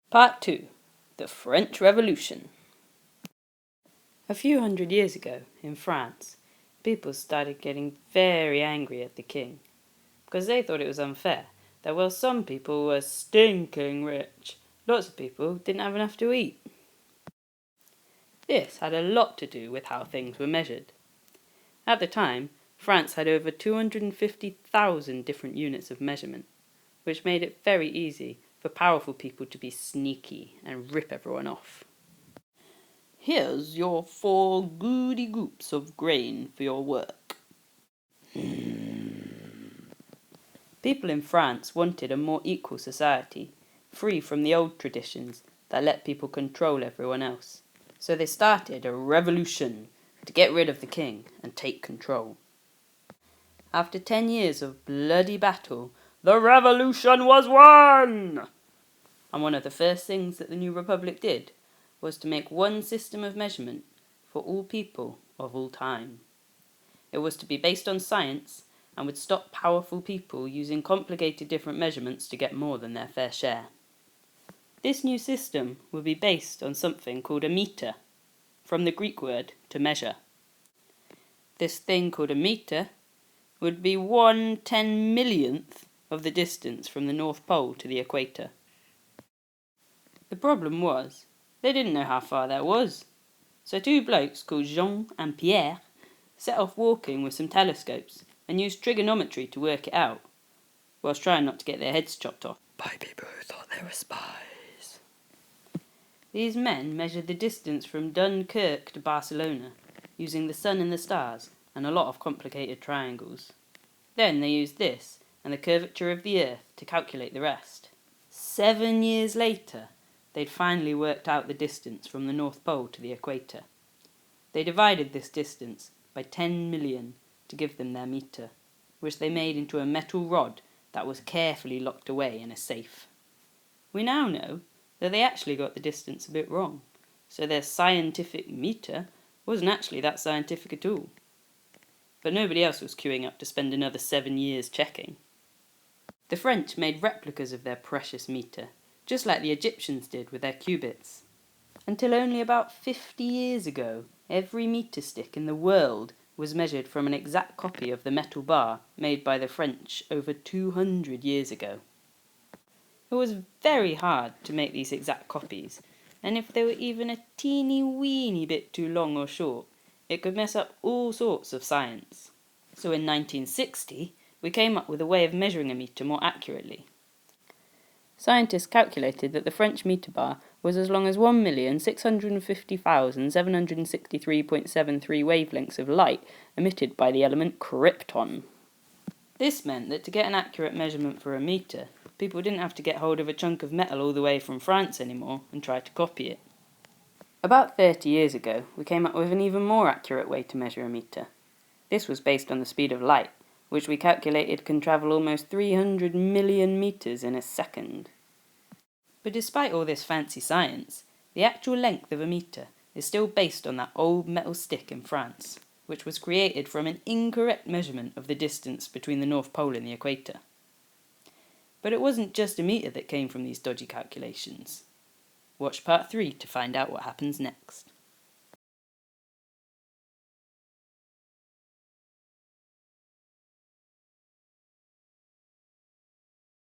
Part 2. The French Revolution. A few hundred years ago, in France, people started getting very angry at the king, because they thought it was unfair that while some people were stinking rich, lots of people didn't have enough to eat. This had a lot to do with how things were measured. At the time, France had over 250,000 different units of measurement, which made it very easy for powerful people to be sneaky and rip everyone off. Here's your 4 goody goops of grain for your work. People in France wanted a more equal society, free from the old traditions that let people control everyone else. So they started a revolution to get rid of the king and take control. After 10 years of bloody battle, the revolution was won! And one of the first things that the new republic did was to make one system of measurement for all people of all time. It was to be based on science and would stop powerful people using complicated different measurements to get more than their fair share. This new system would be based on something called a meter, from the Greek word to measure. This thing called a meter would be 1/10,000,000th of the distance from the North Pole to the equator. The problem was, they didn't know how far that was. So 2 blokes called Jean and Pierre set off walking with some telescopes and used trigonometry to work it out, whilst trying not to get their heads chopped off by people who thought they were spies. These men measured the distance from Dunkirk to Barcelona, using the sun and the stars and a lot of complicated triangles. Then they used this and the curvature of the earth to calculate the rest. 7 years later, they'd finally worked out the distance from the North Pole to the equator. They divided this distance by 10 million to give them their meter, which they made into a metal rod that was carefully locked away in a safe. We now know that they actually got the distance a bit wrong, so their scientific meter wasn't actually that scientific at all. But nobody else was queuing up to spend another 7 years checking. The French made replicas of their precious meter, just like the Egyptians did with their cubits. Until only about 50 years ago, every meter stick in the world was measured from an exact copy of the metal bar made by the French over 200 years ago. It was very hard to make these exact copies, and if they were even a teeny weeny bit too long or short, it could mess up all sorts of science. So in 1960, we came up with a way of measuring a meter more accurately. Scientists calculated that the French meter bar was as long as 1,650,763.73 wavelengths of light emitted by the element krypton. This meant that to get an accurate measurement for a meter, people didn't have to get hold of a chunk of metal all the way from France anymore and try to copy it. About 30 years ago, we came up with an even more accurate way to measure a meter. This was based on the speed of light, which we calculated can travel almost 300 million meters in a second. But despite all this fancy science, the actual length of a meter is still based on that old metal stick in France, which was created from an incorrect measurement of the distance between the North Pole and the equator. But it wasn't just a meter that came from these dodgy calculations. Watch part 3 to find out what happens next.